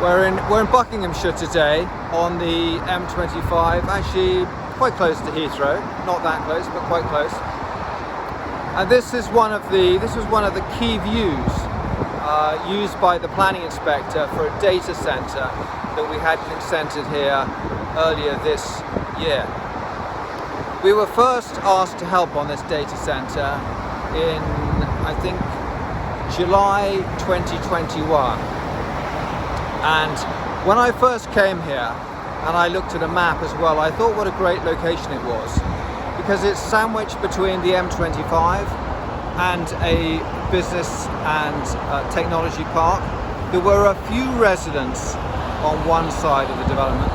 We're in Buckinghamshire today on the M25, actually quite close to Heathrow, not that close, but quite close. And this was one of the key views used by the planning inspector for a data centre that we had consented here earlier this year. We were first asked to help on this data centre in, I think, July 2021. And when I first came here and I looked at a map as well, I thought what a great location it was, because it's sandwiched between the M25 and a business and technology park. There were a few residents on one side of the development,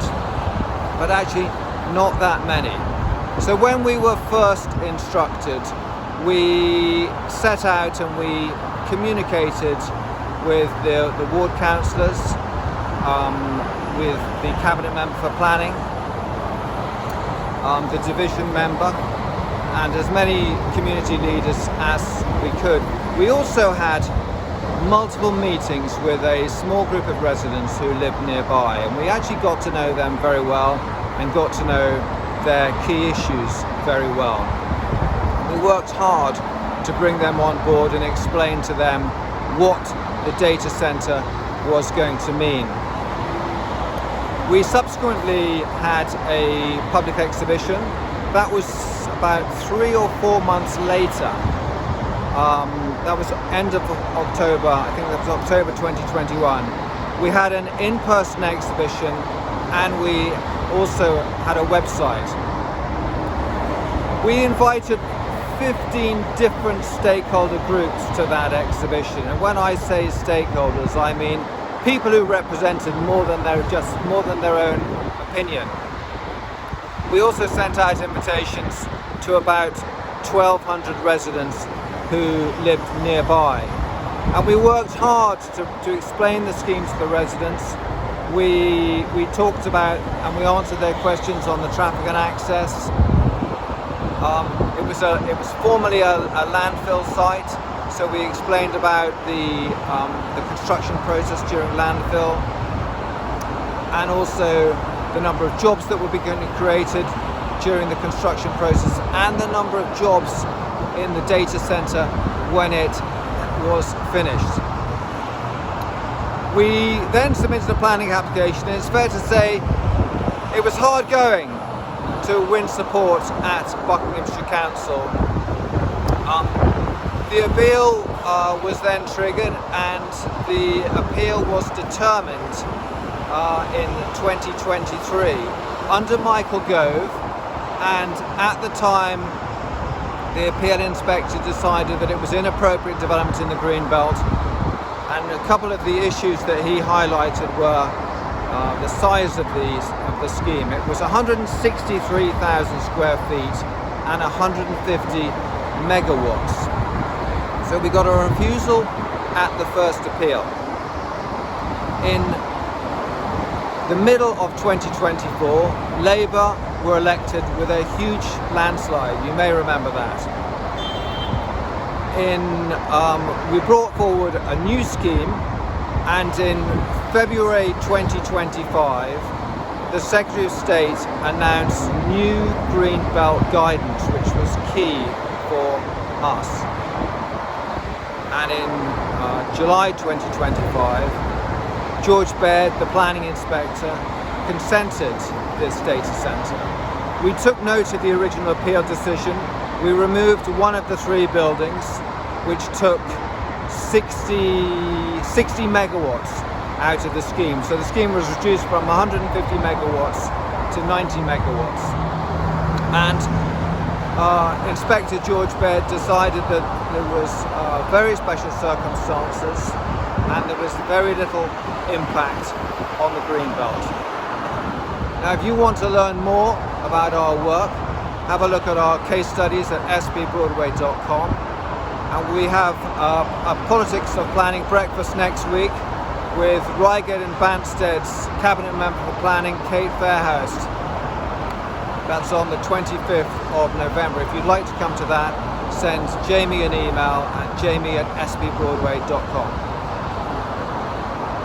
but actually not that many. So when we were first instructed, we set out and we communicated with the ward councillors, with the cabinet member for planning, the division member, and as many community leaders as we could. We also had multiple meetings with a small group of residents who lived nearby, and we actually got to know them very well and got to know their key issues very well. We worked hard to bring them on board and explain to them what the data centre was going to mean. We subsequently had a public exhibition. That was about 3 or 4 months later. That was end of October, I think that was October 2021. We had an in-person exhibition and we also had a website. We invited 15 different stakeholder groups to that exhibition, and when I say stakeholders, I mean people who represented more than their own opinion. We also sent out invitations to about 1,200 residents who lived nearby, and we worked hard to explain the scheme to the residents. We talked about and we answered their questions on the traffic and access. It was formerly a landfill site, so we explained about the construction process during landfill, and also the number of jobs that would be created during the construction process, and the number of jobs in the data centre when it was finished. We then submitted a planning application, and it's fair to say it was hard going to win support at Buckinghamshire Council. The appeal was then triggered, and the appeal was determined in 2023 under Michael Gove, and at the time the appeal inspector decided that it was inappropriate development in the green belt, and a couple of the issues that he highlighted were the size of the scheme. It was 163,000 square feet and 150 megawatts. So we got a refusal at the first appeal. In the middle of 2024, Labour were elected with a huge landslide. You may remember that. We brought forward a new scheme, and in February 2025, the Secretary of State announced new Green Belt guidance, which was key for us. And in July 2025, George Baird, the planning inspector, consented this data centre. We took note of the original appeal decision. We removed one of the 3 buildings, which took 60 megawatts out of the scheme. So the scheme was reduced from 150 megawatts to 90 megawatts. And Inspector George Baird decided that there was very special circumstances and there was very little impact on the green belt. Now, if you want to learn more about our work, have a look at our case studies at sbbroadway.com. And we have a Politics of Planning breakfast next week with Reigate and Banstead's Cabinet Member for Planning, Kate Fairhurst. That's on the 25th of November. If you'd like to come to that, send Jamie an email at jamie@sbbroadway.com.